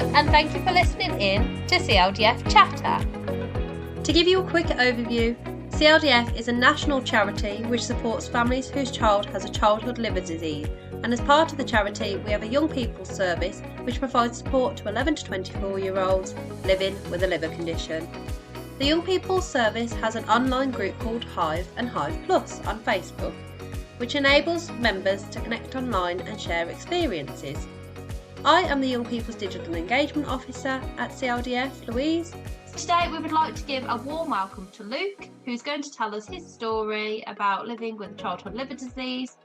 and thank you for listening in to CLDF Chatter. To give you a quick overview, CLDF is a national charity which supports families whose child has a childhood liver disease, and as part of the charity we have a young people's service which provides support to 11 to 24-year-olds living with a liver condition. The Young People's Service has an online group called Hive and Hive Plus on Facebook, which enables members to connect online and share experiences. I am the Young People's Digital Engagement Officer at CLDF, Louise. Today we would like to give a warm welcome to Luke, who's going to tell us his story about living with childhood liver disease.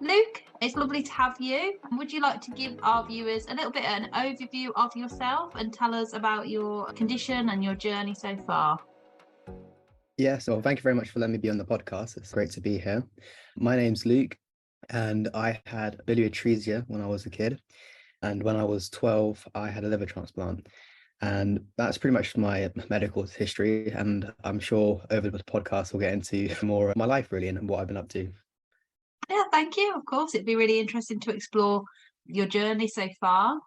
Luke, it's lovely to have you. Would you like to give our viewers a little bit of an overview of yourself and tell us about your condition and your journey so far? Yeah, so thank you very much for letting me be on the podcast. It's great to be here. My name's Luke, and I had biliary atresia when I was a kid. And when I was 12, I had a liver transplant. And that's pretty much my medical history. And I'm sure over the podcast, we'll get into more of my life, really, and what I've been up to. Yeah, thank you. Of course, it'd be really interesting to explore your journey so far.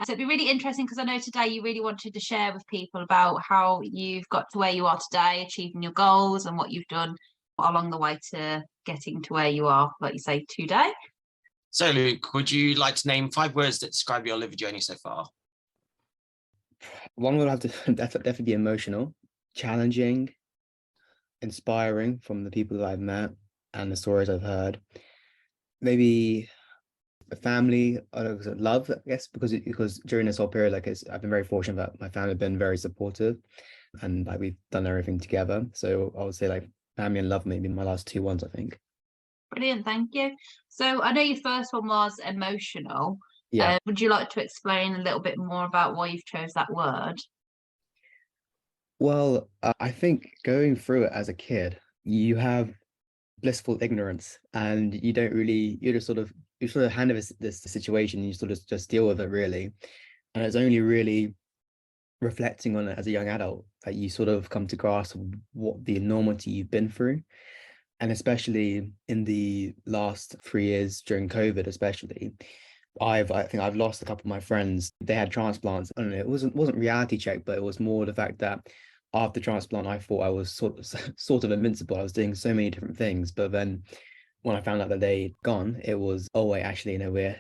So it'd be really interesting because I know today you really wanted to share with people about how you've got to where you are today, achieving your goals and what you've done along the way to getting to where you are, like you say, today. So, Luke, would you like to name 5 words that describe your liver journey so far? One will have to definitely be emotional, challenging, inspiring from the people that I've met and the stories I've heard. Maybe a family, love, I guess, because during this whole period, I've been very fortunate that my family have been very supportive, and we've done everything together. So I would say family and love, maybe my last 2 ones, I think. Brilliant, thank you. So I know your first one was emotional. Yeah. Would you like to explain a little bit more about why you've chose that word? Well, I think going through it as a kid, you have blissful ignorance, and you don't really, you sort of hand over this situation, and you sort of just deal with it, really. And it's only really reflecting on it as a young adult that you sort of come to grasp what the enormity you've been through. And especially in the last 3 years during COVID, especially, I think I've lost a couple of my friends. They had transplants. I don't know, it wasn't reality check, but it was more the fact that after transplant, I thought I was sort of invincible. I was doing so many different things, but then when I found out that they'd gone, it was, oh wait, actually, we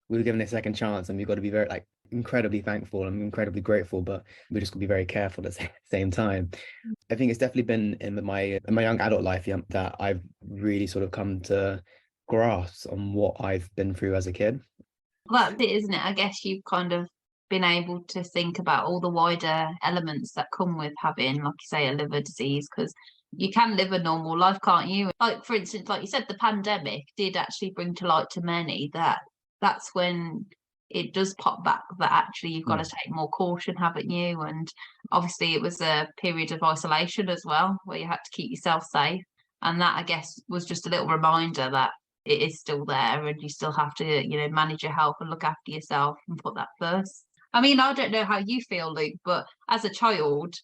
were given a second chance, and we've got to be very incredibly thankful and incredibly grateful, but we just got to be very careful at the same time. I think it's definitely been in my young adult life that I've really sort of come to grasp on what I've been through as a kid. Well, that's it, isn't it? I guess you've kind of been able to think about all the wider elements that come with having, like you say, a liver disease, because you can live a normal life, can't you? Like, for instance, like you said, the pandemic did actually bring to light to many that that's when it does pop back that actually you've got to take more caution, haven't you? And obviously it was a period of isolation as well, where you had to keep yourself safe. And that, I guess, was just a little reminder that it is still there and you still have to, manage your health and look after yourself and put that first. I mean, I don't know how you feel, Luke, but as a child,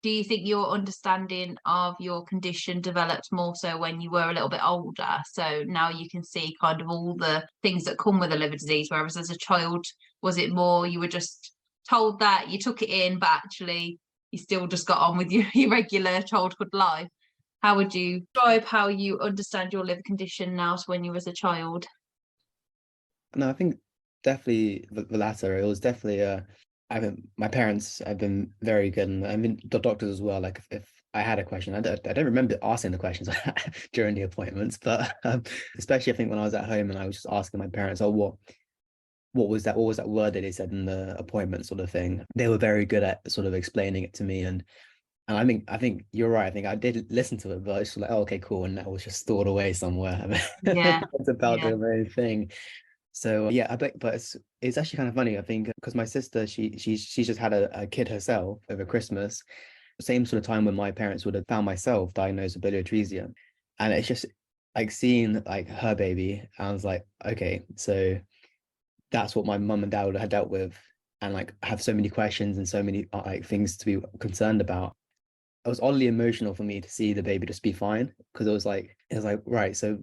do you think your understanding of your condition developed more so when you were a little bit older? So now you can see kind of all the things that come with a liver disease, whereas as a child, was it more you were just told that, you took it in, but actually you still just got on with your regular childhood life? How would you describe how you understand your liver condition now to when you was a child? No, I think definitely the latter. It was definitely my parents have been very good, and I mean the doctors as well. Like if I had a question, I don't remember asking the questions during the appointments, but especially I think when I was at home and I was just asking my parents, oh, what was that word that they said in the appointment, sort of thing. They were very good at sort of explaining it to me, and I think you're right. I think I did listen to it, but it's like, oh, okay, cool, and that was just stored away somewhere. Yeah, It's about the very thing. So yeah, but it's actually kind of funny, I think, because my sister, she's just had a kid herself over Christmas, same sort of time when my parents would have found myself diagnosed with biliary atresia, and it's just like seeing like her baby. I was like, okay, so that's what my mum and dad had dealt with, and like have so many questions and so many like things to be concerned about. It was oddly emotional for me to see the baby just be fine, because it was like right, so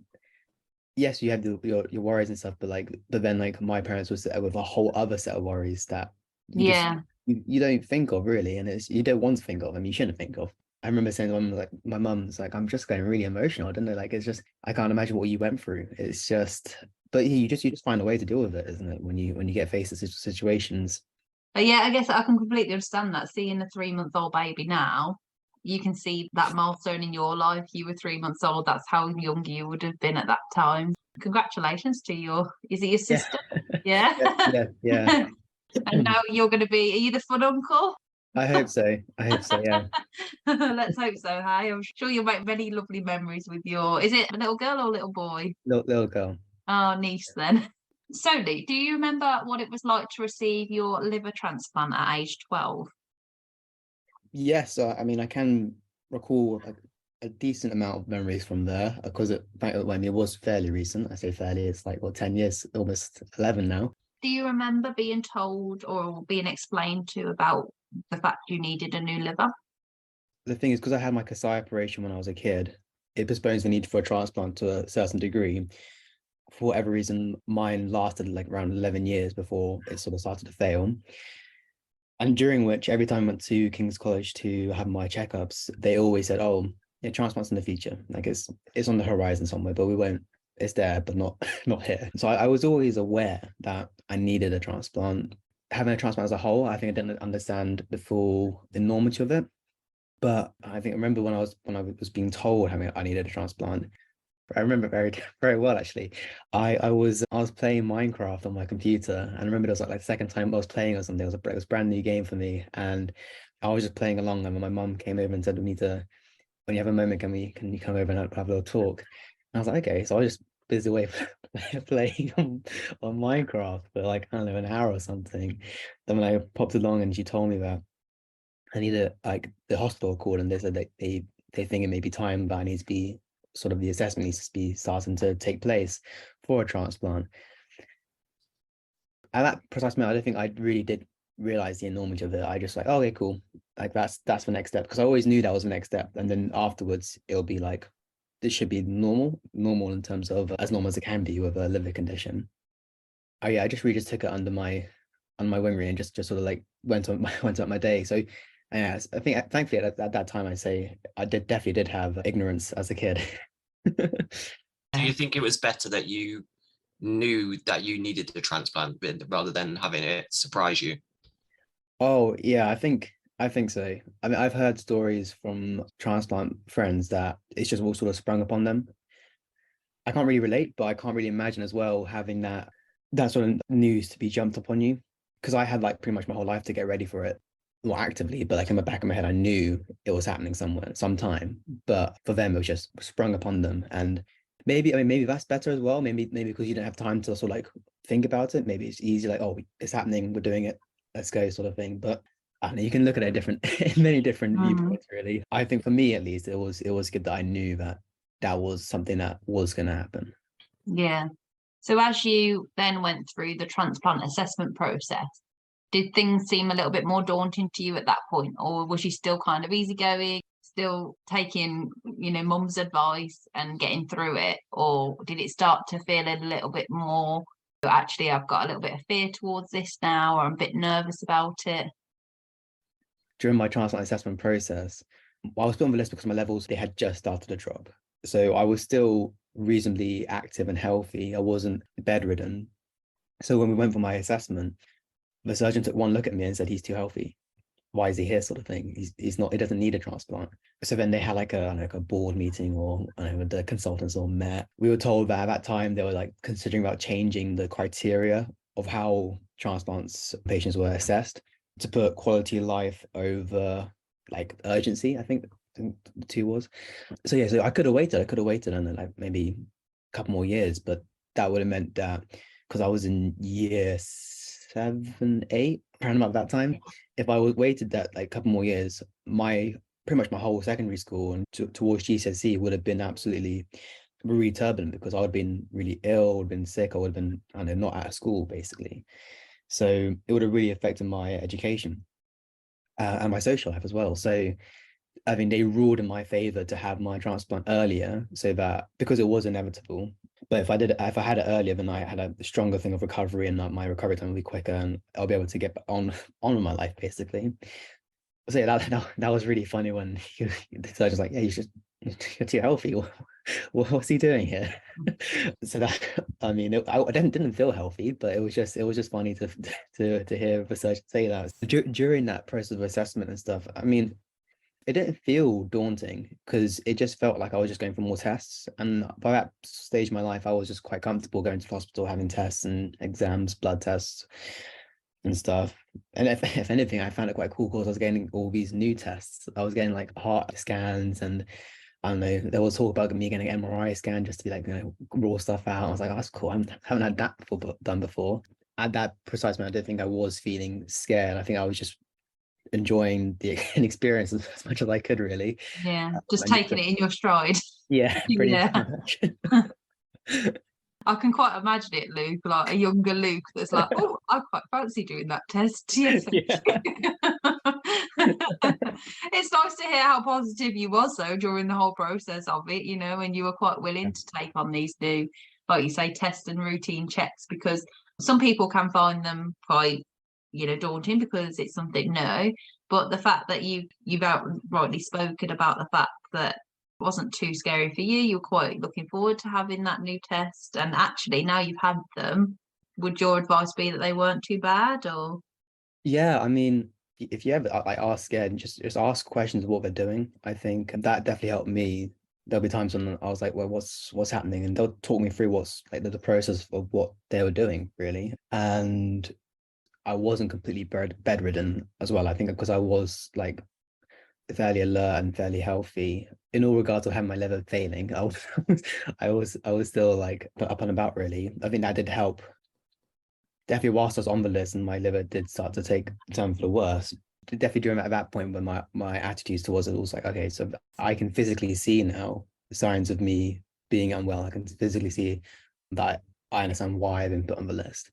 yes, you have your worries and stuff, but then like my parents were set with a whole other set of worries that you just Yeah. you don't think of really, and it's you don't want to think of, and you shouldn't think of. I remember saying to my mum's like, I'm just getting really emotional. I don't know, like it's just I can't imagine what you went through. It's just, but yeah, you just find a way to deal with it, isn't it? When you get faced with situations. But yeah, I guess I can completely understand that. Seeing a 3-month-old baby now, you can see that milestone in your life. You were 3 months old. That's how young you would have been at that time. Congratulations to is it your Yeah. sister? Yeah. Yeah. And now you're going to be, are you the fun uncle? I hope so. I hope so. Yeah. Let's hope so. Hi, I'm sure you'll make many lovely memories with is it a little girl or little boy? Little girl. Oh, niece then. So, Lee, do you remember what it was like to receive your liver transplant at age 12? Yes, I mean, I can recall like a decent amount of memories from there because it was fairly recent. I say fairly, it's like what 10 years, almost 11 now. Do you remember being told or being explained to about the fact you needed a new liver? The thing is, because I had my Kasai operation when I was a kid, it postpones the need for a transplant to a certain degree. For whatever reason, mine lasted like around 11 years before it sort of started to fail. And during which, every time I went to King's College to have my checkups, they always said, "Oh, yeah, transplants in the future. Like it's on the horizon somewhere, but we won't. It's there, but not not here." So I was always aware that I needed a transplant. Having a transplant as a whole, I think I didn't understand the full enormity of it. But I think I remember when I was being told I needed a transplant. I remember very very well actually. I was playing Minecraft on my computer, and I remember it was like the second time I was playing or something. It was a brand new game for me, and I was just playing along. And my mum came over and said, "We need to, when you have a moment, can you come over and have a little talk?" And I was like, "Okay." So I was just busy away playing on Minecraft for like I don't know an hour or something. Then when I popped along and she told me that I needed like the hospital called and they said that they think it may be time that I need to be sort of the assessment needs to be starting to take place for a transplant. At that precise moment, I don't think I really did realize the enormity of it. I just like, oh, okay, cool. Like that's the next step because I always knew that was the next step. And then afterwards, it'll be like this should be normal in terms of as normal as it can be with a liver condition. Oh yeah, I just really just took it under my wing really and just sort of like went on my day. So yeah, I think thankfully at that time I say I definitely did have ignorance as a kid. Do you think it was better that you knew that you needed the transplant rather than having it surprise you? Oh yeah, I think so. I mean, I've heard stories from transplant friends that it's just all sort of sprung upon them. I can't really relate, but I can't really imagine as well having that sort of news to be jumped upon you because I had like pretty much my whole life to get ready for it, not actively, but like in the back of my head, I knew it was happening somewhere, sometime. But for them, it was just sprung upon them, and maybe that's better as well. Maybe because you don't have time to sort of like think about it. Maybe it's easy, like oh, it's happening, we're doing it, let's go, sort of thing. But I don't know, you can look at it different in many different viewpoints, really. I think for me at least, it was good that I knew that was something that was going to happen. Yeah. So as you then went through the transplant assessment process, did things seem a little bit more daunting to you at that point, or was you still kind of easygoing, still taking, mum's advice and getting through it, or did it start to feel a little bit more, actually, I've got a little bit of fear towards this now, or I'm a bit nervous about it? During my transplant assessment process, I was put on the list because my levels they had just started to drop. So I was still reasonably active and healthy. I wasn't bedridden. So when we went for my assessment, the surgeon took one look at me and said, "He's too healthy. Why is he here?" Sort of thing. He's not. He doesn't need a transplant. So then they had like a board meeting, or I don't know, the consultants all met. We were told that at that time they were like considering about changing the criteria of how transplants patients were assessed to put quality of life over like urgency. I think the two was. So yeah, so I could have waited and then like maybe a couple more years, but that would have meant that because I was in year 7, 8, around about that time, if I would waited that like couple more years, my pretty much my whole secondary school and towards GCSE would have been absolutely really turbulent because I would have been really ill, would have been sick, I would have been, I don't know, not out of school basically. So it would have really affected my education and my social life as well. So I mean, they ruled in my favor to have my transplant earlier, so that because it was inevitable. But if I had it earlier, then I had a stronger thing of recovery, and my recovery time will be quicker, and I'll be able to get on with my life basically. So yeah, that was really funny when the surgeon's like, "Yeah, you're too healthy. What's he doing here?" So that, I mean, I didn't feel healthy, but it was just funny to hear the surgeon say that. During that process of assessment and stuff, I mean, it didn't feel daunting because it just felt like I was just going for more tests. And by that stage of my life, I was just quite comfortable going to the hospital, having tests and exams, blood tests and stuff. And if anything, I found it quite cool because I was getting all these new tests. I was getting like heart scans, and I don't know, there was talk about me getting an MRI scan just to be like, raw stuff out. I was like, oh, that's cool. I haven't had that done before. At that precise moment, I don't think I was feeling scared. I think I was just enjoying the experience as much as I could, really. Yeah, just taking it in your stride. Yeah, pretty much. I can quite imagine it, Luke, like a younger Luke that's like, oh, I quite fancy doing that test. Yes. Yeah. It's nice to hear how positive you was though during the whole process of it, and you were quite willing to take on these new, like you say, test and routine checks, because some people can find them quite, daunting because it's something new. But the fact that you've outrightly spoken about the fact that wasn't too scary for you, you're quite looking forward to having that new test, and actually now you've had them, would your advice be that they weren't too bad? Or Yeah, I mean, if you ever like ask scared, just ask questions of what they're doing. I think that definitely helped me. There'll be times when I was like, well, what's happening? And they'll talk me through what's like the process of what they were doing, really. And I wasn't completely bedridden as well. I think because I was like fairly alert and fairly healthy in all regards of having my liver failing. I was still like up and about, really. I think that did help. Definitely whilst I was on the list and my liver did start to take a turn for the worse. Definitely during at that point when my attitude towards it was like, okay, so I can physically see now the signs of me being unwell. I can physically see that I understand why I've been put on the list.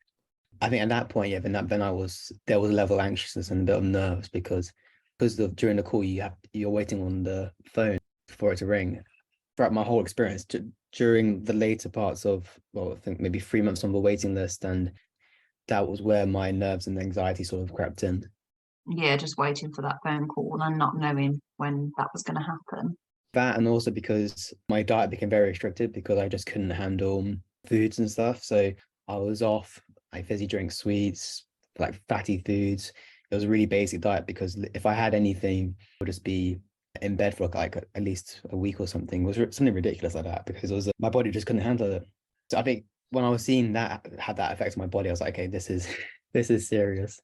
I think at that point, yeah, then there was a level of anxiousness and a bit of nerves because during the call you're waiting on the phone for it to ring. Throughout my whole experience, during the later parts of, well, I think maybe 3 months on the waiting list, and that was where my nerves and anxiety sort of crept in. yeah, just waiting for that phone call and not knowing when that was going to happen. That, and also because my diet became very restricted because I just couldn't handle foods and stuff. So I was off. I fizzy drink sweets, like fatty foods. It was a really basic diet because if I had anything, it would just be in bed for like at least a week or something. It was something ridiculous like that because it was my body just couldn't handle it. So I think when I was seeing that had that effect on my body, I was like, okay, this is serious.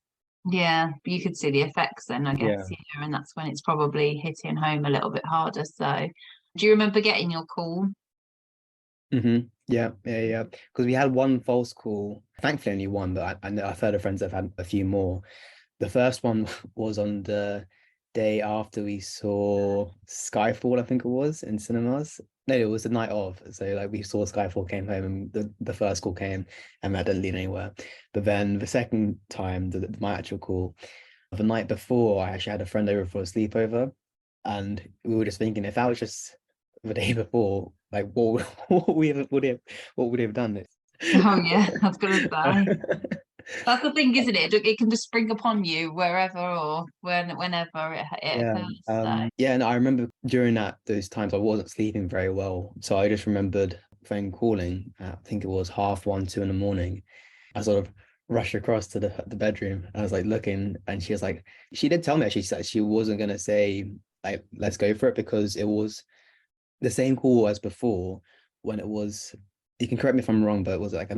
Yeah, you could see the effects then, I guess, Yeah. and that's when it's probably hitting home a little bit harder. So do you remember getting your call? Yeah. Because we had one false call. Thankfully, only one, but I know I've heard of friends that have had a few more. The first one was on the day after we saw Skyfall, I think it was, in cinemas. No, it was the night of. So like we saw Skyfall, came home, and the first call came, and that didn't lead anywhere. But then the second time, my actual call, the night before, I actually had a friend over for a sleepover, and we were just thinking if that was just the day before, like what would he have done? Oh yeah, I was gonna say. That's the thing, isn't it? It can just spring upon you wherever or whenever it Yeah. occurs. So. Yeah, and I remember during those times I wasn't sleeping very well. So I just remembered phone calling at, I think it was 1:30, 2 in the morning. I sort of rushed across to the bedroom. I was like looking, and she was like, she did tell me actually, she said she wasn't gonna say like let's go for it because it was the same call as before when it was, you can correct me if I'm wrong, but it was like a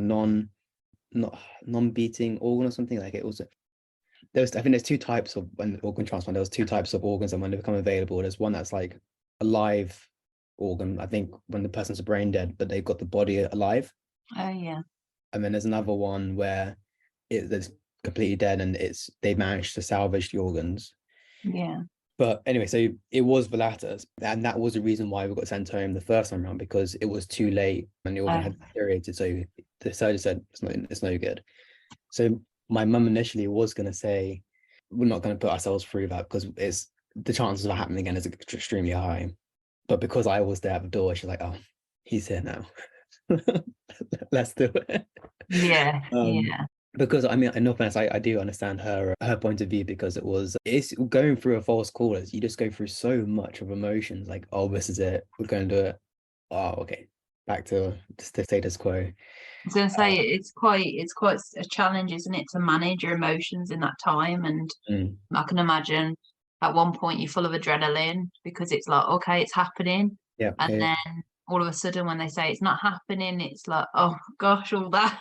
non-beating organ or something. Like it was I think there's two types of when organ transplant. There was two types of organs, and when they become available, there's one that's like a live organ. I think when the person's brain dead, but they've got the body alive. Oh yeah. And then there's another one where it's completely dead, and they managed to salvage the organs. Yeah. But anyway, so it was the latter, and that was the reason why we got sent home the first time around because it was too late and the organ had deteriorated. So the surgeon said it's no good. So my mum initially was going to say we're not going to put ourselves through that because the chances of it happening again is extremely high. But because I was there at the door, she's like, oh, he's here now. Let's do it. Yeah, Um, yeah. because I mean, in all fairness, I do understand her point of view, because it's going through a false callers. You just go through so much of emotions, like, oh, this is it, we're going to do it. Oh, okay, back to the status quo. I was going to say it's quite a challenge, isn't it, to manage your emotions in that time? And I can imagine at one point you're full of adrenaline because it's like, okay, it's happening, Yeah, and then all of a sudden when they say it's not happening, it's like, oh gosh, all that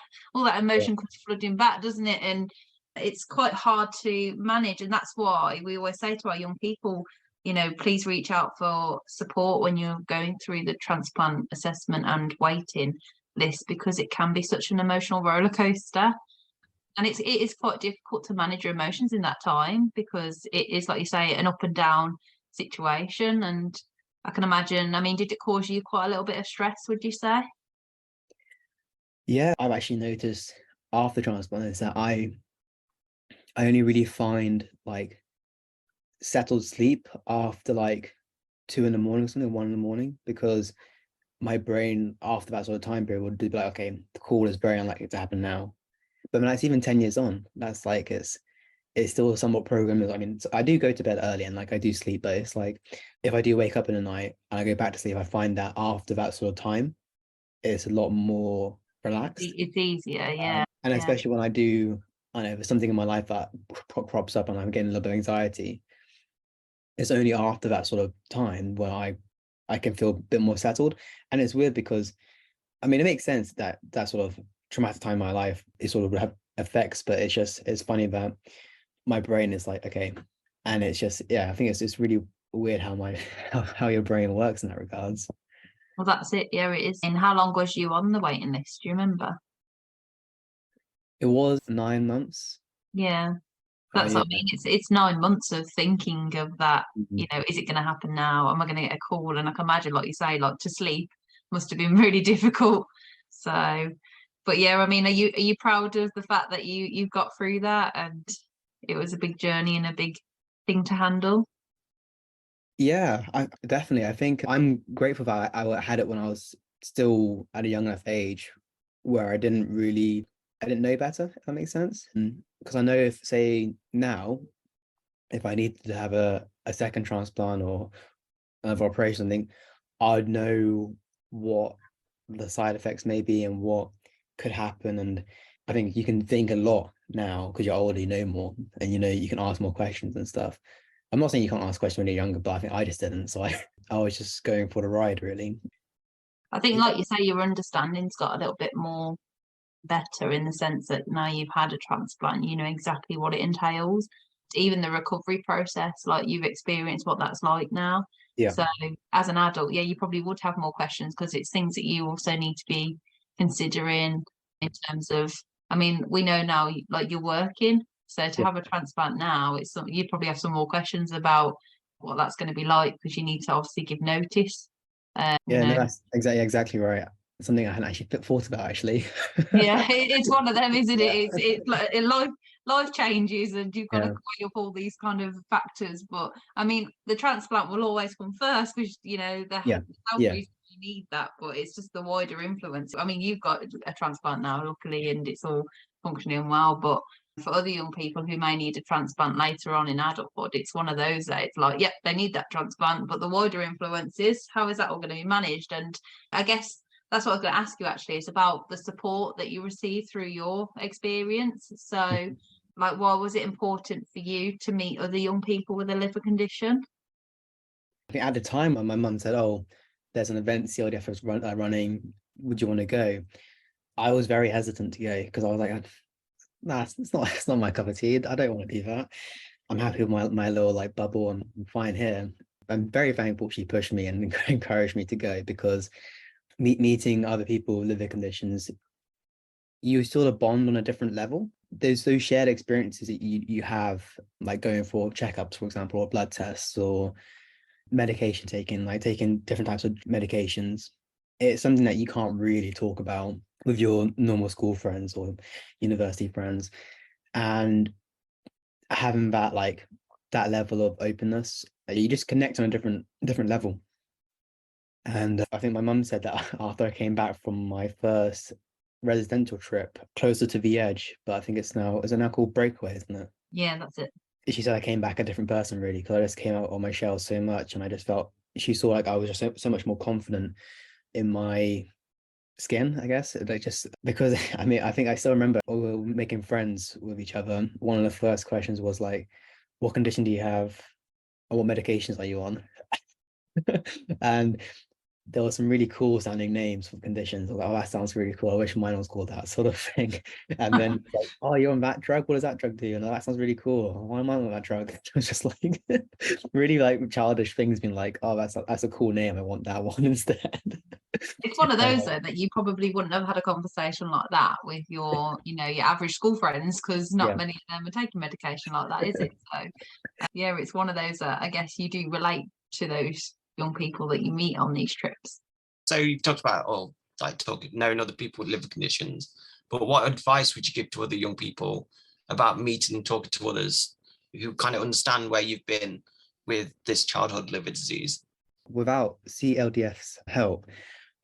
emotion comes flooding back, doesn't it? And it's quite hard to manage, and that's why we always say to our young people, you know, please reach out for support when you're going through the transplant assessment and waiting list, because it can be such an emotional roller coaster, and it is quite difficult to manage your emotions in that time, because it is, like you say, an up and down situation. And I can imagine, I mean, did it cause you quite a little bit of stress, would you say? yeah. I've actually noticed after transplant is that I only really find like settled sleep after like 2 in the morning or something, 1 in the morning, because my brain after that sort of time period would be like, okay, the call is very unlikely to happen now. But when it's even 10 years on, that's like it's still somewhat programmed. I mean, so I do go to bed early and like I do sleep, but it's like if I do wake up in the night and I go back to sleep, I find that after that sort of time, it's a lot more relaxed. It's easier, yeah. And yeah. especially when I do, I know, there's something in my life that crops up and I'm getting a little bit of anxiety, it's only after that sort of time where I can feel a bit more settled. And it's weird because, I mean, it makes sense that that sort of traumatic time in my life, it sort of would have effects, but it's funny that my brain is like, okay. And it's just, yeah, I think it's really weird how how your brain works in that regards. Well, that's it. Yeah, it is. And how long was you on the waiting list? Do you remember? It was 9 months. Yeah. That's Yeah. what I mean. It's 9 months of thinking of that, Mhm. you know, is it going to happen now? Am I going to get a call? And I can imagine, like you say, like to sleep must have been really difficult. So, but yeah, I mean, are you proud of the fact that you got through that, and it was a big journey and a big thing to handle? Yeah, I definitely. I think I'm grateful that I had it when I was still at a young enough age where I didn't know better, if that makes sense. Because I know if, say, now, if I needed to have a second transplant or another operation, I think I'd know what the side effects may be and what could happen. And I think you can think a lot now because you're older, you know more, and you know you can ask more questions and stuff. I'm not saying you can't ask questions when you're younger, but I think I just didn't. So I was just going for the ride, really. I think, like you say, your understanding's got a little bit more better in the sense that now you've had a transplant, you know exactly what it entails. Even the recovery process, like you've experienced what that's like now. Yeah. So as an adult, yeah, you probably would have more questions because it's things that you also need to be considering in terms of, I mean, we know now like you're working. So to Yeah. have a transplant now, it's something you probably have some more questions about what that's going to be like, because you need to obviously give notice. You Yeah, no, know, that's exactly right. Something I hadn't actually thought about actually. yeah, it's one of them, isn't it? Yeah. It's like life changes, and you've got to Yeah. weigh up all these kind of factors. But I mean, the transplant will always come first, because you know the Yeah. health Yeah. reasons you need that. But it's just the wider influence. I mean, you've got a transplant now, luckily, and it's all functioning well. But for other young people who may need a transplant later on in adulthood, it's one of those that it's like, yep, they need that transplant, but the wider influence is, how is that all going to be managed? And I guess that's what I was going to ask you actually. It's about the support that you received through your experience. So, like, why was it important for you to meet other young people with a liver condition? I think at the time when my mum said, "Oh, there's an event CLDF is running. Would you want to go?" I was very hesitant to go because I was like, "Nah, it's not my cup of tea. I don't want to do that. I'm happy with my little like bubble. I'm fine here." I'm very thankful she pushed me and encouraged me to go, because meeting other people with liver conditions, you sort of bond on a different level. There's those shared experiences that you have, like going for checkups, for example, or blood tests or medication taking, like taking different types of medications. It's something that you can't really talk about with your normal school friends or university friends. And having that, like, that level of openness You just connect on a different level. And I think my mum said that after I came back from my first residential trip closer to the edge, but I think is it now called Breakaway, isn't it? Yeah, that's it. She said I came back a different person really, because I just came out on my shell so much, and I just felt she saw like I was just so much more confident in my skin, I guess. Like, just because I mean, I think I still remember we were making friends with each other. One of the first questions was like, what condition do you have, or what medications are you on? And there were some really cool sounding names for conditions. I was like, oh, that sounds really cool. I wish mine was called that, sort of thing. And then it's like, oh, you're on that drug? What does that drug do? And that sounds really cool. Why am I on that drug? It was just like really like childish things, being like, oh, that's a cool name. I want that one instead. It's one of those though that you probably wouldn't have had a conversation like that with your, your average school friends, because not Yeah. many of them are taking medication like that, is it? So yeah, it's one of those that I guess you do relate to those young people that you meet on these trips. So you've talked about knowing other people with liver conditions, but what advice would you give to other young people about meeting and talking to others who kind of understand where you've been with this childhood liver disease? Without CLDF's help,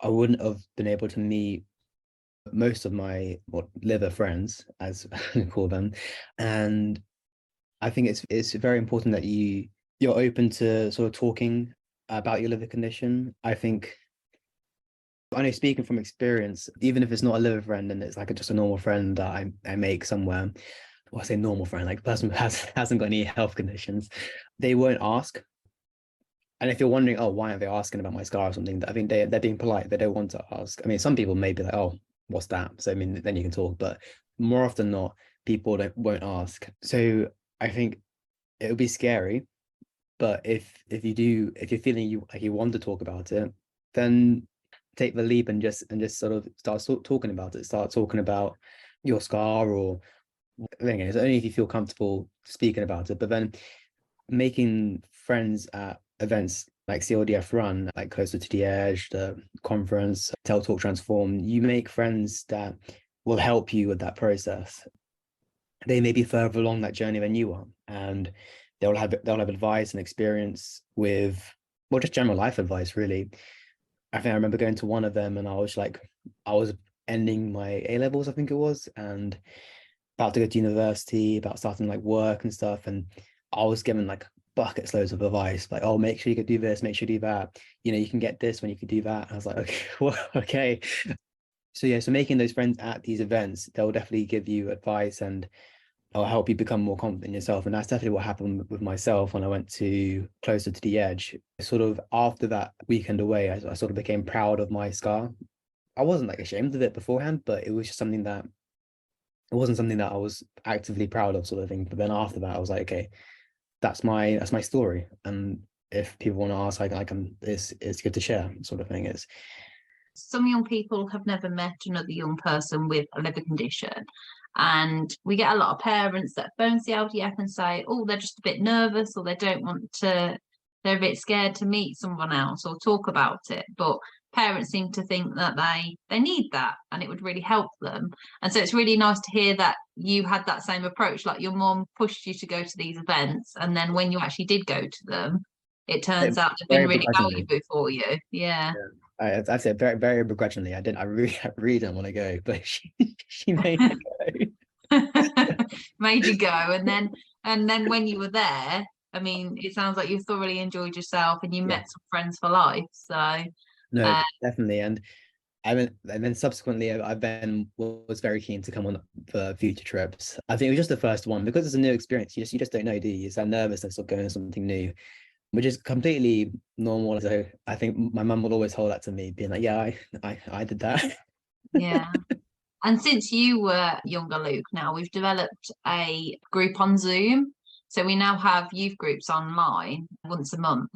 I wouldn't have been able to meet most of my liver friends, as we call them. And I think it's very important that you're open to sort of talking about your liver condition. I know, speaking from experience, even if it's not a liver friend and it's like just a normal friend that I make somewhere, or I say normal friend, like a person who hasn't got any health conditions, they won't ask. And if you're wondering, oh, why aren't they asking about my scar or something? I think they're being polite. They don't want to ask. I mean, some people may be like, oh, what's that? So I mean, then you can talk. But more often than not, people won't ask. So I think it would be scary. But if you're feeling you want to talk about it, then take the leap and just sort of start talking about it. Start talking about your scar, or again, it's only if you feel comfortable speaking about it. But then making friends at events like CLDF Run, like Closer to the Edge, the conference, Tell Talk Transform, you make friends that will help you with that process. They may be further along that journey than you are, and they'll have advice and experience with, well, just general life advice, really. I think I remember going to one of them, and I was ending my A levels, I think it was, and about to go to university, about starting like work and stuff, and I was given like buckets loads of advice, like, oh, make sure you could do this, make sure you do that, you can get this when you could do that. And I was like, okay, well, okay. So yeah, so making those friends at these events, they'll definitely give you advice, and it'll help you become more confident in yourself. And that's definitely what happened with myself when I went to Closer to the Edge. Sort of after that weekend away, I sort of became proud of my scar. I wasn't like ashamed of it beforehand, but it was just something that it wasn't something that I was actively proud of, sort of thing. But then after that, I was like, okay, that's my story. And if people want to ask, it's good to share, sort of thing. Is some young people have never met another young person with a liver condition, and we get a lot of parents that phone CLDF and say, oh, they're just a bit nervous, or they don't want to, they're a bit scared to meet someone else or talk about it. But parents seem to think that they need that and it would really help them. And so it's really nice to hear that you had that same approach, like your mom pushed you to go to these events, and then when you actually did go to them, it turns out they've been really valuable for you. Yeah. I said very, very begrudgingly. I really didn't want to go, but she made me go. Made you go, and then when you were there, I mean, it sounds like you thoroughly enjoyed yourself and you met some friends for life. So no, definitely. And then subsequently, I then was very keen to come on for future trips. I think it was just the first one, because it's a new experience. You just don't know, do you? It's that nervousness of going to something new, which is completely normal. So I think my mum would always hold that to me, being like, yeah, I did that. Yeah. And since you were younger, Luke, now we've developed a group on Zoom. So we now have youth groups online once a month,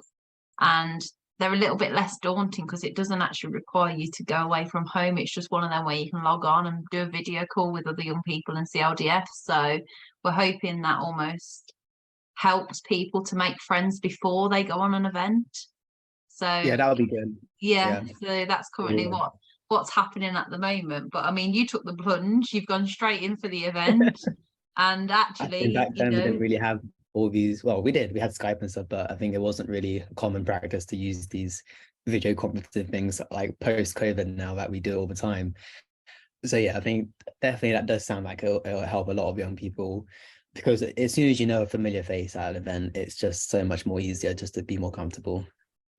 and they're a little bit less daunting because it doesn't actually require you to go away from home. It's just one of them where you can log on and do a video call with other young people in CLDF. So we're hoping that almost helps people to make friends before they go on an event. So yeah, that would be good. Yeah, so that's currently what's happening at the moment. But I mean, you took the plunge, you've gone straight in for the event, and actually, back then we didn't really have all these, well, we had Skype and stuff, but I think it wasn't really a common practice to use these video conferencing things like post-COVID now that we do all the time. So yeah, I think definitely that does sound like it'll help a lot of young people, because as soon as you know a familiar face at an event, it's just so much more easier just to be more comfortable.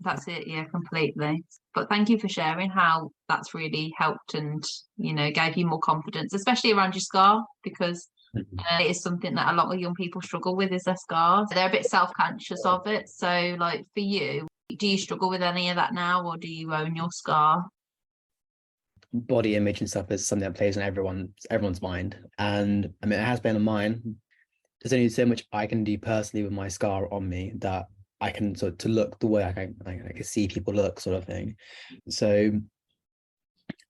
That's it, yeah, completely. But thank you for sharing how that's really helped and, you know, gave you more confidence, especially around your scar, because it is something that a lot of young people struggle with, is their scars. They're a bit self-conscious of it. So like for you, do you struggle with any of that now, or do you own your scar? Body image and stuff is something that plays on everyone's mind. And I mean, it has been on mine. There's only so much I can do personally with my scar on me that I can sort of to look the way I can see people look, sort of thing. So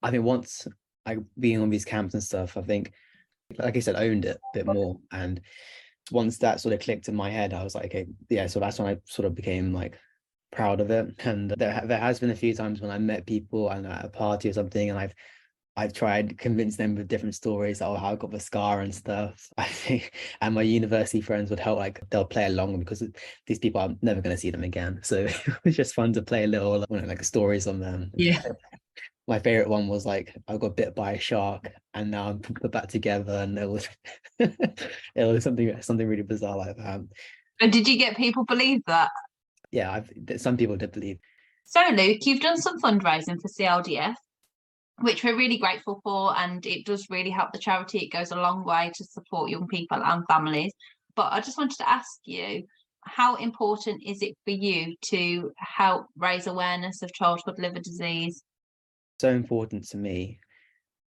I think once being on these camps and stuff, I think, like I said, owned it a bit more. And once that sort of clicked in my head, I was like, okay, yeah. So that's when I sort of became like proud of it. And there has been a few times when I met people and at a party or something, and I've tried convince them with different stories, how I got the scar and stuff. I think, and my university friends would help, like they'll play along, because these people, I'm never going to see them again. So it's just fun to play a little, like stories on them. Yeah. My favorite one was like, I got bit by a shark and now I'm put back together, and it was it was something really bizarre like that. And did you get people believe that? Yeah, some people did believe. So Luke, you've done some fundraising for CLDF, which we're really grateful for, and it does really help the charity. It goes a long way to support young people and families. But I just wanted to ask you, how important is it for you to help raise awareness of childhood liver disease? So important to me.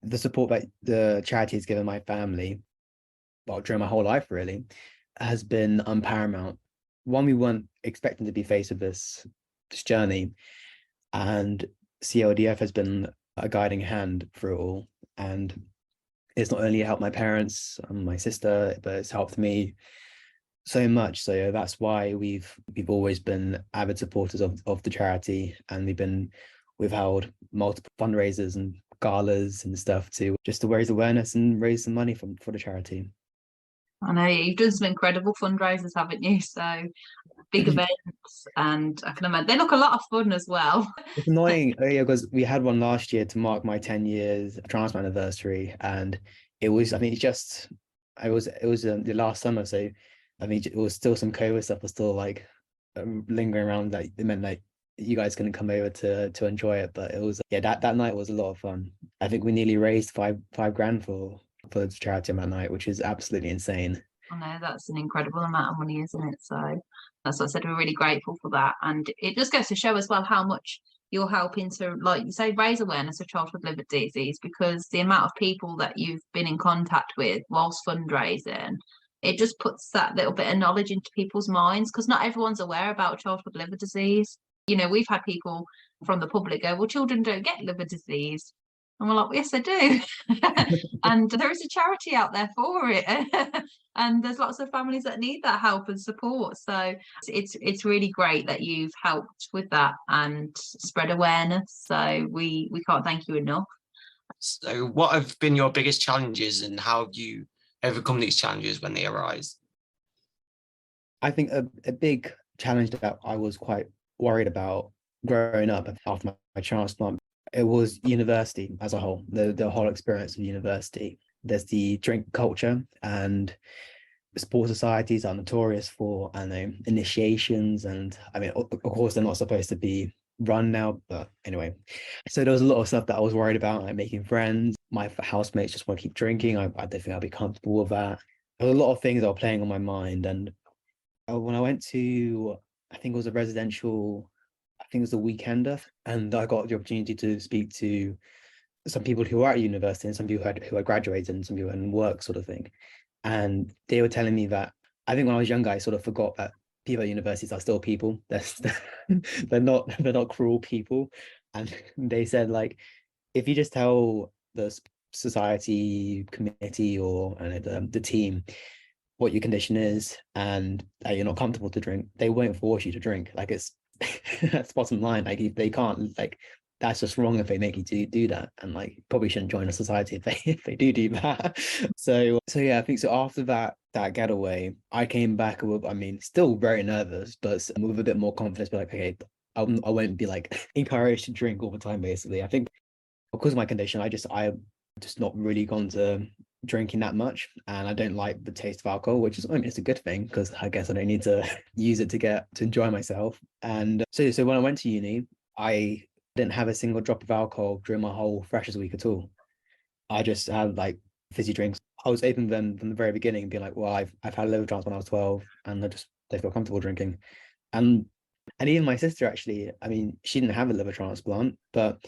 The support that the charity has given my family, well, during my whole life really, has been paramount. One, we weren't expecting to be faced with this journey, and CLDF has been a guiding hand through it all. And it's not only helped my parents and my sister, but it's helped me so much. So that's why we've always been avid supporters of the charity, and we've held multiple fundraisers and galas and stuff to raise awareness and raise some money for the charity. I know you've done some incredible fundraisers, haven't you? So big events, and I can imagine they look a lot of fun as well. It's annoying, yeah, because we had one last year to mark my 10 years transplant anniversary, and it was, I mean, it was the last summer, so I mean, it was still some COVID stuff was still like lingering around. Like it meant like you guys couldn't come over to enjoy it, but it was, yeah, that night was a lot of fun. I think we nearly raised five grand for the charity on that night, which is absolutely insane. I know that's an incredible amount of money, isn't it? So that's what I said, we're really grateful for that. And it just goes to show as well how much you're helping to, like you say, raise awareness of childhood liver disease, because the amount of people that you've been in contact with whilst fundraising, it just puts that little bit of knowledge into people's minds, because not everyone's aware about childhood liver disease. You know, we've had people from the public go, well, children don't get liver disease. And we're like, well, yes, they do. And there is a charity out there for it. And there's lots of families that need that help and support. So it's really great that you've helped with that and spread awareness. So we can't thank you enough. So what have been your biggest challenges, and how have you overcome these challenges when they arise? I think a big challenge that I was quite worried about growing up after my transplant, it was university as a whole, the whole experience of university. There's the drink culture, and sports societies are notorious for, I know, initiations, and I mean, of course, they're not supposed to be run now, but anyway. So there was a lot of stuff that I was worried about, like making friends. My housemates just want to keep drinking. I don't think I'll be comfortable with that. There were a lot of things that were playing on my mind, and when I went to, I think it was a residential, I think it was a weekender, and I got the opportunity to speak to some people who are at university and some people who had graduated and some people in work, sort of thing. And they were telling me that, I think when I was younger, I sort of forgot that people at universities are still people. They're not cruel people. And they said, like, if you just tell the society committee or the team what your condition is and that you're not comfortable to drink, they won't force you to drink. Like, it's that's bottom line. Like, if they can't, like, that's just wrong if they make you do that, and like probably shouldn't join a society if they do that. So yeah, I think so after that that getaway, I came back with, I mean, still very nervous, but with a bit more confidence, be like, okay, I won't be like encouraged to drink all the time, basically. I think because of my condition, I just not really gone to drinking that much, and I don't like the taste of alcohol, which is, I mean, it's a good thing because I guess I don't need to use it to enjoy myself. And so when I went to uni, I didn't have a single drop of alcohol during my whole freshers week at all. I just had like fizzy drinks. I was open then from the very beginning, being like, well, I've had a liver transplant when I was 12, and I just don't feel comfortable drinking. And even my sister, actually, I mean, she didn't have a liver transplant, but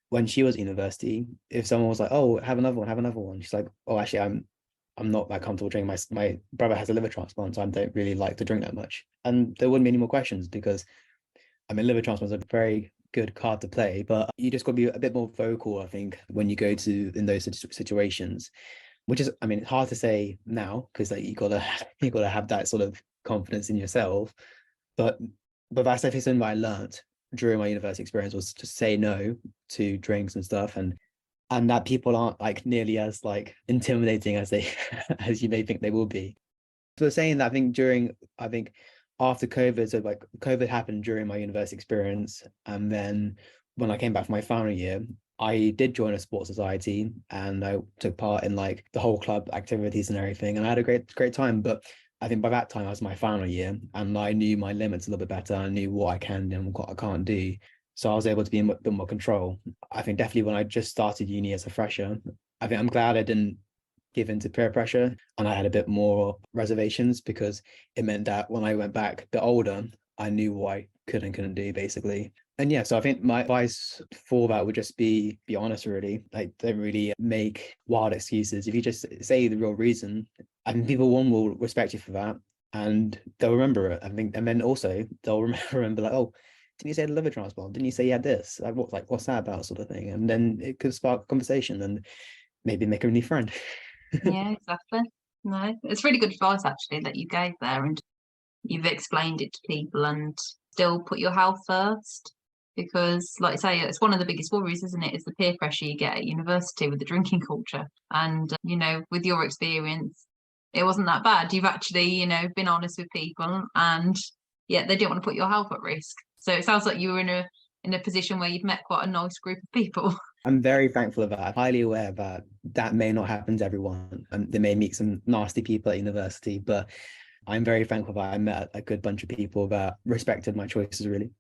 when she was at university, if someone was like, oh, have another one, she's like, oh, actually, I'm not that comfortable drinking. My brother has a liver transplant, so I don't really like to drink that much. And there wouldn't be any more questions because, I mean, liver transplants are a very good card to play, but you just got to be a bit more vocal, I think, when you go to in those situations, which is, I mean, it's hard to say now because like you gotta have that sort of confidence in yourself. But that's definitely something that I learned during my university experience, was to say no to drinks and stuff, and that people aren't like nearly as like intimidating as they as you may think they will be. So saying that, I think after COVID, so like COVID happened during my university experience, and then when I came back for my final year, I did join a sports society and I took part in like the whole club activities and everything, and I had a great time. But I think by that time I was my final year and I knew my limits a little bit better. I knew what I can do and what I can't do. So I was able to be in a bit more control. I think definitely when I just started uni as a fresher, I think I'm glad I didn't give into peer pressure and I had a bit more reservations, because it meant that when I went back a bit older, I knew what I could and couldn't do, basically. And yeah, so I think my advice for that would just be honest, really. Like, don't really make wild excuses. If you just say the real reason, I think people, one, will respect you for that and they'll remember it. I think, and then also they'll remember like, oh, didn't you say the liver transplant? Didn't you say you had this? What's that about, sort of thing? And then it could spark a conversation and maybe make a new friend. Yeah, exactly. No, it's really good advice actually that you gave there, and you've explained it to people and still put your health first, because like I say, it's one of the biggest worries, isn't it, is the peer pressure you get at university with the drinking culture. And with your experience, it wasn't that bad. You've actually been honest with people, and yet they didn't want to put your health at risk. So it sounds like you were in a position where you've met quite a nice group of people. I'm very thankful of that. I'm highly aware that may not happen to everyone, and they may meet some nasty people at university, but I'm very thankful that I met a good bunch of people that respected my choices, really.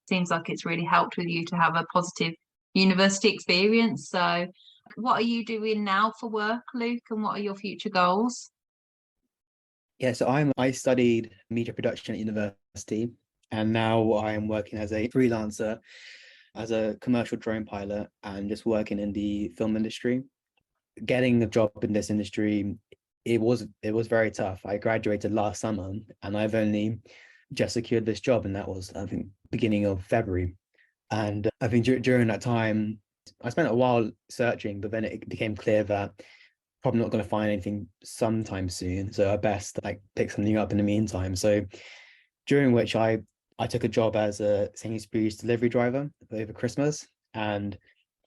Seems like it's really helped with you to have a positive university experience. So what are you doing now for work, Luke, and what are your future goals? Yeah, so I studied media production at university, and now I am working as a freelancer, as a commercial drone pilot, and just working in the film industry. Getting a job in this industry, it was very tough. I graduated last summer and I've only just secured this job, and that was, I think, beginning of February. And I think during that time I spent a while searching, but then it became clear that probably not going to find anything sometime soon, so I best like pick something up in the meantime. So during which I took a job as a Sainsbury's delivery driver over Christmas, and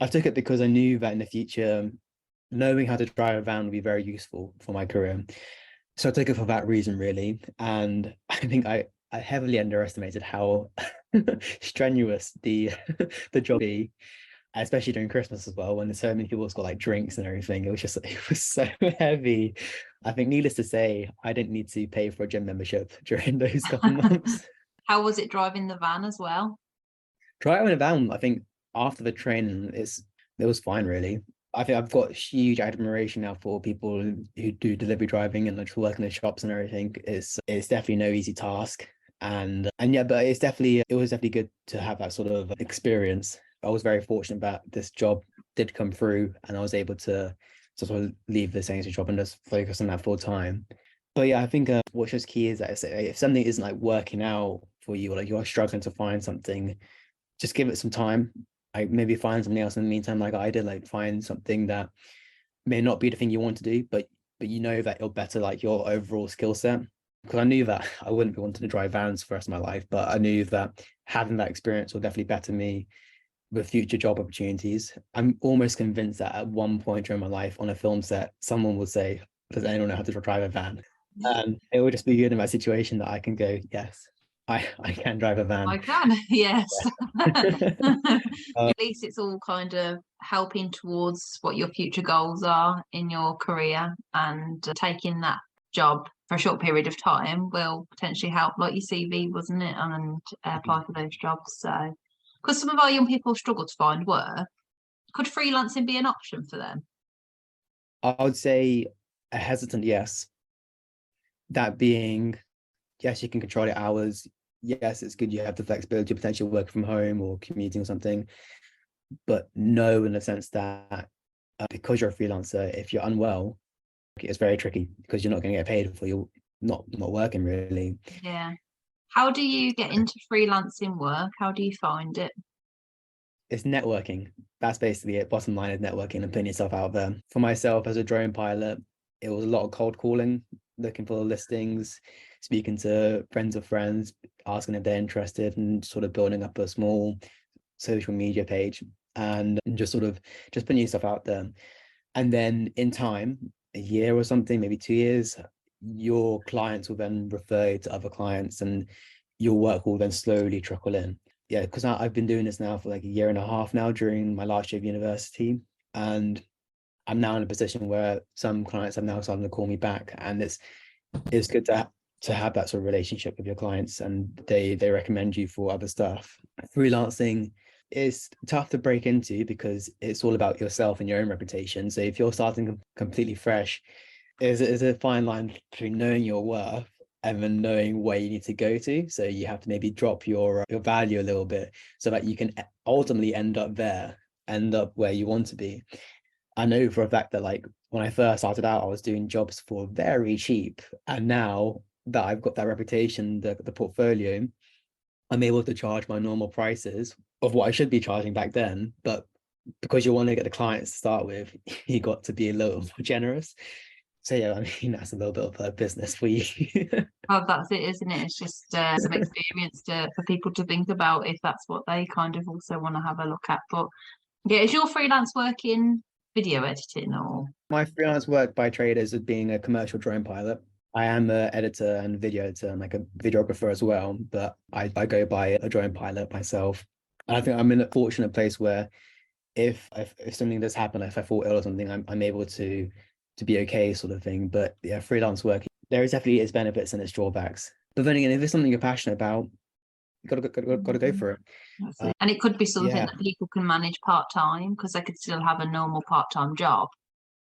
I took it because I knew that in the future knowing how to drive a van would be very useful for my career. So I took it for that reason, really. And I think I heavily underestimated how strenuous the the job be, especially during Christmas as well, when there's so many people got like drinks and everything. It was so heavy. I think, needless to say, I didn't need to pay for a gym membership during those couple months. How was it driving the van as well? Driving a van, I think after the training, it was fine, really. I think I've got huge admiration now for people who do delivery driving and like work in the shops and everything. It's definitely no easy task. And yeah, but it was definitely good to have that sort of experience. I was very fortunate that this job did come through and I was able to sort of leave the Sainsbury's job and just focus on that full time. But yeah, I think what's just key is that if something isn't like working out for you, or like you're struggling to find something, just give it some time. Like maybe find something else in the meantime, like I did, like find something that may not be the thing you want to do, but you know that it'll better like your overall skill set. Because I knew that I wouldn't be wanting to drive vans for the rest of my life, but I knew that having that experience will definitely better me with future job opportunities. I'm almost convinced that at one point during my life on a film set, someone would say, does anyone know how to drive a van? And it will just be good in my situation that I can go, yes, I can drive a van. I can, yes. Uh, At least it's all kind of helping towards what your future goals are in your career, and taking that job for a short period of time will potentially help, like your CV, wasn't it? And apply for those jobs. So, because some of our young people struggle to find work, could freelancing be an option for them? I would say a hesitant yes. That being, yes, you can control your hours. Yes, it's good you have the flexibility of potentially working from home or commuting or something. But no, in the sense that because you're a freelancer, if you're unwell, it's very tricky because you're not going to get paid for you not working really. Yeah. How do you get into freelancing work? How do you find it? It's networking. That's basically it. Bottom line is networking and putting yourself out there. For myself as a drone pilot, it was a lot of cold calling, looking for listings, speaking to friends of friends, asking if they're interested, and sort of building up a small social media page and just sort of just putting yourself out there. And then in time, a year or something, maybe 2 years, your clients will then refer you to other clients and your work will then slowly trickle in. Yeah, because I've been doing this now for like a year and a half now during my last year of university. And I'm now in a position where some clients have now started to call me back. And it's good to have that sort of relationship with your clients, and they recommend you for other stuff. Freelancing is tough to break into because it's all about yourself and your own reputation. So if you're starting completely fresh, is a fine line between knowing your worth and then knowing where you need to go to. So you have to maybe drop your value a little bit so that you can ultimately end up where you want to be. I know for a fact that like when I first started out, I was doing jobs for very cheap. And now that I've got that reputation, the portfolio, I'm able to charge my normal prices of what I should be charging back then. But because you want to get the clients to start with, you got to be a little more generous. So yeah, I mean, that's a little bit of a business for you. Oh, that's it, isn't it? It's just some experience for people to think about if that's what they kind of also want to have a look at. But yeah, is your freelance work in video editing or? My freelance work by trade is being a commercial drone pilot. I am an editor and video editor and like a videographer as well, but I go by a drone pilot myself. And I think I'm in a fortunate place where if something does happen, if I fall ill or something, I'm able to be okay, sort of thing. But yeah, freelance work, there is definitely its benefits and its drawbacks. But then again, if it's something you're passionate about, you gotta go for it. And it could be something Yeah, that people can manage part-time because they could still have a normal part-time job.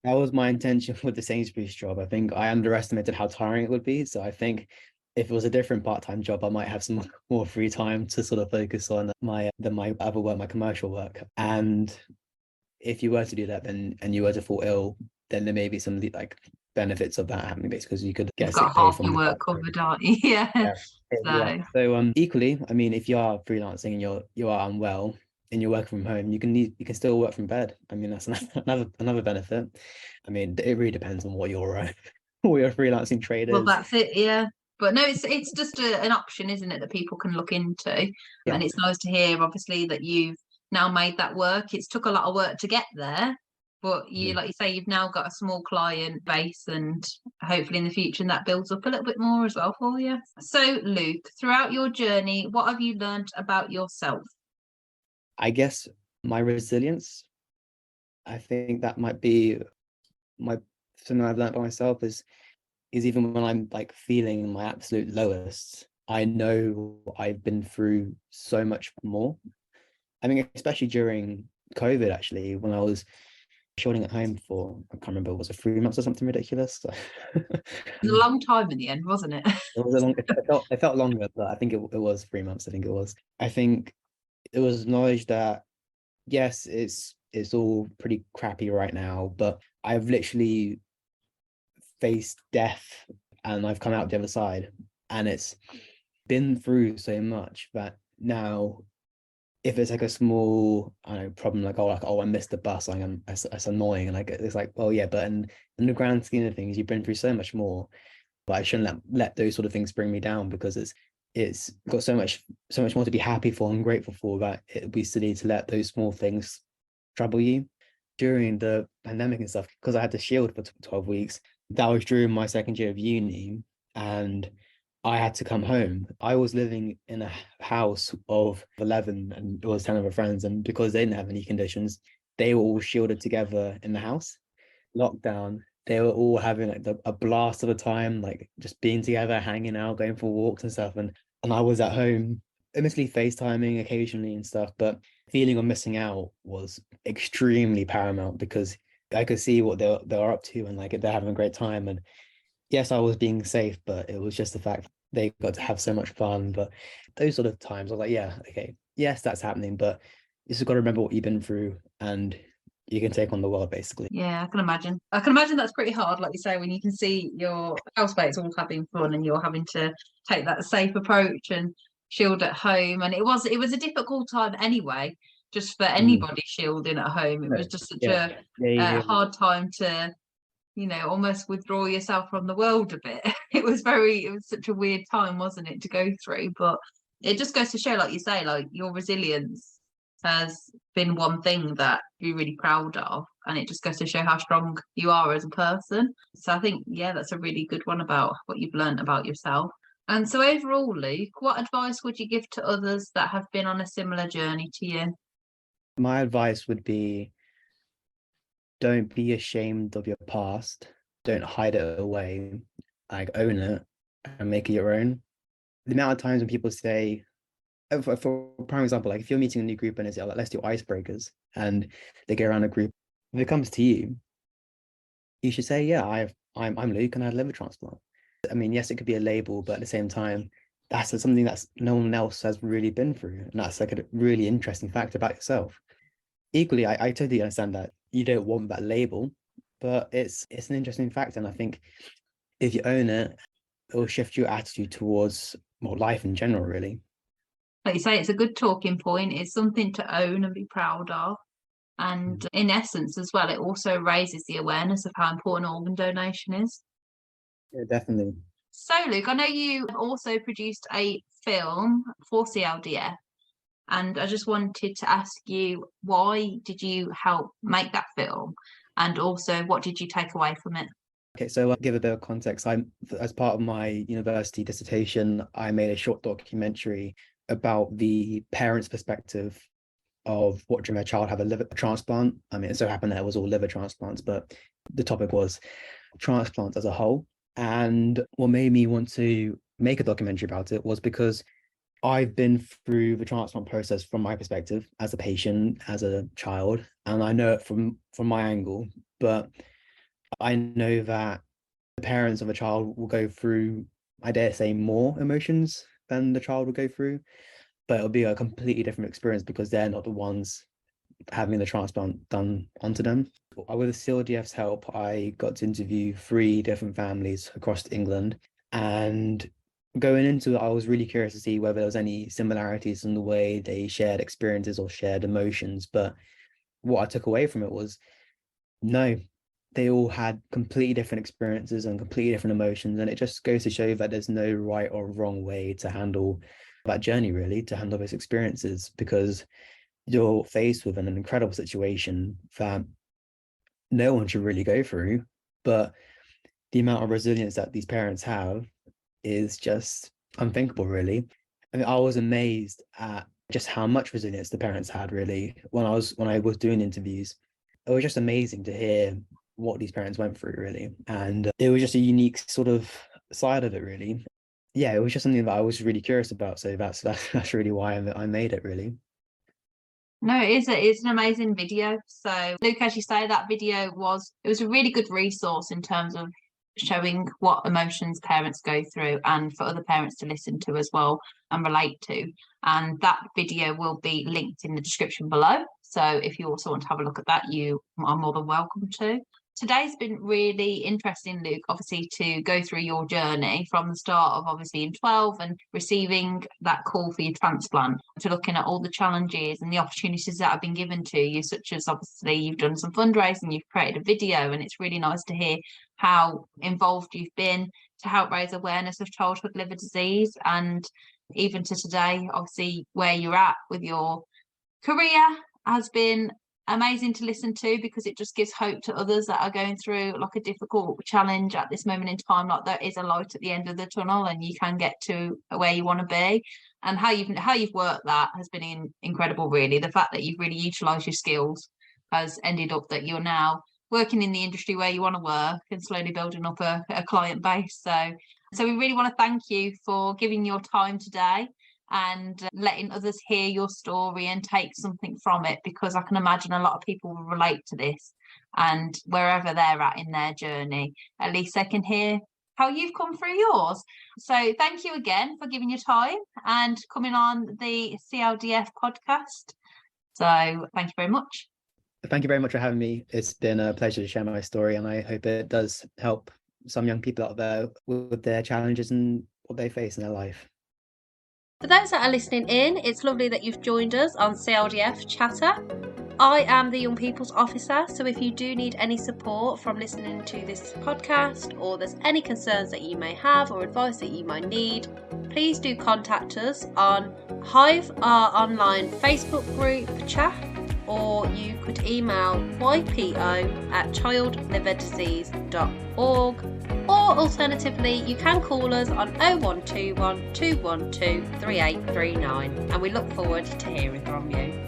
that was my intention with the Sainsbury's job. I think I underestimated how tiring it would be. So I think if it was a different part-time job, I might have some more free time to sort of focus on my other work, my commercial work. And if you were to do that, then and you were to fall ill, then there may be some like benefits of that happening, basically, because you could You've get got sick pay half from your the work factory. covered, aren't you? Yeah. Yeah. Yeah. So So equally, I mean, if you are freelancing and you are unwell and you're working from home, you can still work from bed. I mean, that's another benefit. I mean, it really depends on what your what your freelancing trade well, is. that's it, yeah. But no, it's just an option, isn't it, that people can look into. Yeah. And it's nice to hear, obviously, that you've now made that work. It's took a lot of work to get there, but you, like you say, you've now got a small client base, and hopefully in the future that builds up a little bit more as well for you. So, Luke, throughout your journey, what have you learned about yourself? I guess my resilience, I think that might be my something I've learned by myself is even when I'm like feeling my absolute lowest, I know I've been through so much more. I mean, especially during COVID, actually, when I was shooting at home for, I can't remember, was it 3 months or something ridiculous? It was a long time in the end, wasn't it? It was it felt longer, but I think it was 3 months. I think it was. I think it was knowledge that yes, it's all pretty crappy right now, but I've literally faced death and I've come out the other side, and it's been through so much that now if it's like a small I don't know problem like oh I missed the bus, like that's annoying, and like it's like well yeah, but in the grand scheme of things you've been through so much more. But I shouldn't let those sort of things bring me down because it's got so much more to be happy for and grateful for that it'd be silly to let those small things trouble you. During the pandemic and stuff, because I had to shield for 12 weeks, That was during my second year of uni, and I had to come home. I was living in a house of 11 and it was 10 of my friends. And because they didn't have any conditions, they were all shielded together in the house. Lockdown, they were all having like a blast of a time, like just being together, hanging out, going for walks and stuff. And I was at home, admittedly FaceTiming occasionally and stuff, but feeling of missing out was extremely paramount because I could see what they're up to and like they're having a great time. And yes, I was being safe, but it was just the fact they got to have so much fun. But those sort of times, I was like, yeah, okay, yes, that's happening, but you just got to remember what you've been through, and you can take on the world, basically. Yeah, I can imagine. I can imagine that's pretty hard, like you say, when you can see your housemates all having fun and you're having to take that safe approach and shield at home. And it was a difficult time anyway, just for anybody shielding at home. It was just such Yeah, yeah. a hard time to, almost withdraw yourself from the world a bit. It was such a weird time, wasn't it, to go through? But it just goes to show, like you say, like your resilience has been one thing that you're really proud of, and it just goes to show how strong you are as a person. So I think, yeah, that's a really good one about what you've learned about yourself. And so overall, Luke, what advice would you give to others that have been on a similar journey to you? My advice would be, don't be ashamed of your past. Don't hide it away. Like, own it and make it your own. The amount of times when people say, for prime example, like if you're meeting a new group and it's like, let's do icebreakers, and they go around a group, if it comes to you, you should say, yeah, I'm Luke and I had a liver transplant. I mean, yes, it could be a label, but at the same time, that's something that's no one else has really been through, and that's like a really interesting fact about yourself. Equally, I totally understand that you don't want that label, but it's an interesting fact, and I think if you own it, it will shift your attitude towards life in general, really. Like you say, it's a good talking point. It's something to own and be proud of. And in essence, as well, it also raises the awareness of how important organ donation is. Yeah, definitely. So, Luke, I know you have also produced a film for CLDF, and I just wanted to ask you, why did you help make that film? And also, what did you take away from it? Okay, so I'll give a bit of context. As part of my university dissertation, I made a short documentary about the parents' perspective of watching their child have a liver transplant. I mean, it so happened that it was all liver transplants, but the topic was transplants as a whole. And what made me want to make a documentary about it was because I've been through the transplant process from my perspective as a patient, as a child, and I know it from my angle. But I know that the parents of a child will go through, I dare say, more emotions than the child will go through, but it'll be a completely different experience because they're not the ones having the transplant done onto them. With the CLDF's help, I got to interview 3 different families across England, and going into it, I was really curious to see whether there was any similarities in the way they shared experiences or shared emotions. But what I took away from it was, no, they all had completely different experiences and completely different emotions. And it just goes to show that there's no right or wrong way to handle that journey, really, to handle those experiences, because you're faced with an incredible situation that no one should really go through. But the amount of resilience that these parents have is just unthinkable, really. I mean, I was amazed at just how much resilience the parents had, really, when I was doing interviews. It was just amazing to hear what these parents went through, really. And it was just a unique sort of side of it, really. Yeah, it was just something that I was really curious about. So that's really why I made it, really. No, it's an amazing video. So, Luke, as you say, that video it was a really good resource in terms of showing what emotions parents go through, and for other parents to listen to as well and relate to. And that video will be linked in the description below. So if you also want to have a look at that, you are more than welcome to. Today's been really interesting, Luke, obviously, to go through your journey from the start of obviously in 12 and receiving that call for your transplant, to looking at all the challenges and the opportunities that have been given to you, such as obviously you've done some fundraising, you've created a video, and it's really nice to hear how involved you've been to help raise awareness of childhood liver disease, and even to today, obviously, where you're at with your career has been amazing to listen to, because it just gives hope to others that are going through like a difficult challenge at this moment in time. Like, there is a light at the end of the tunnel, and you can get to where you want to be. And how you've worked that has been incredible, really. The fact that you've really utilised your skills has ended up that you're now working in the industry where you want to work and slowly building up a client base. So we really want to thank you for giving your time today and letting others hear your story and take something from it, because I can imagine a lot of people will relate to this, and wherever they're at in their journey, at least they can hear how you've come through yours. So thank you again for giving your time and coming on the CLDF podcast. So thank you very much. Thank you very much for having me. It's been a pleasure to share my story, and I hope it does help some young people out there with their challenges and what they face in their life. For those that are listening in, it's lovely that you've joined us on CLDF Chatter. I am the Young People's Officer, so if you do need any support from listening to this podcast, or there's any concerns that you may have or advice that you might need, please do contact us on Hive, our online Facebook group chat, or you could email ypo@childliverdisease.org, or alternatively you can call us on 0121 212 3839, and we look forward to hearing from you.